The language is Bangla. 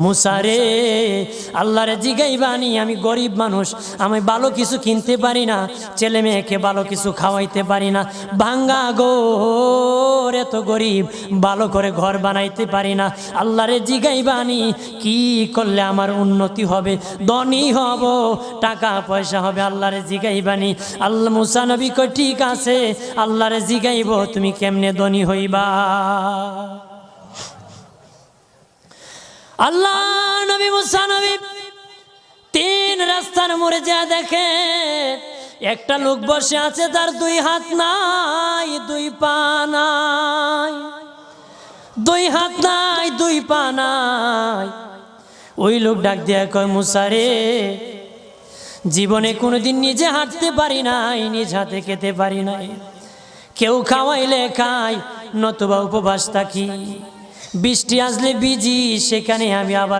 মুসারে আল্লাহরে জিগাইবানি, আমি গরিব মানুষ, আমি ভালো কিছু কিনতে পারি না, ছেলে মেয়েকে ভালো কিছু খাওয়াইতে পারি না, ভাঙ্গা ঘর, এত গরিব, ভালো করে ঘর বানাইতে পারি না। আল্লাহরে জিগাইবানি কি করলে আমার উন্নতি হবে, ধনী হব, টাকা পয়সা হবে। আল্লাহরে জিগাইবানি। আল্লাহ মুসা নবী কই ঠিক আছে, আল্লাহরে জিগাইব তুমি কেমনে ধনী হইবা। আল্লাহ নবী মুসা নবী তিন রাস্তার মোড়ে যা দেখে একটা লোক বসে আছে, তার দুই হাত নাই, দুই পা নাই, দুই হাত নাই, দুই পা নাই। ওই লোক ডাক দিয়া কয়, মুসা রে, জীবনে কোনোদিন নিজে হাঁটতে পারি নাই, নিজ হাতে খেতে পারি নাই, কেউ খাওয়াইলে খাই, নতুবা উপবাস থাকি, বৃষ্টি আসলে ভিজি, সেখানে আমি আবার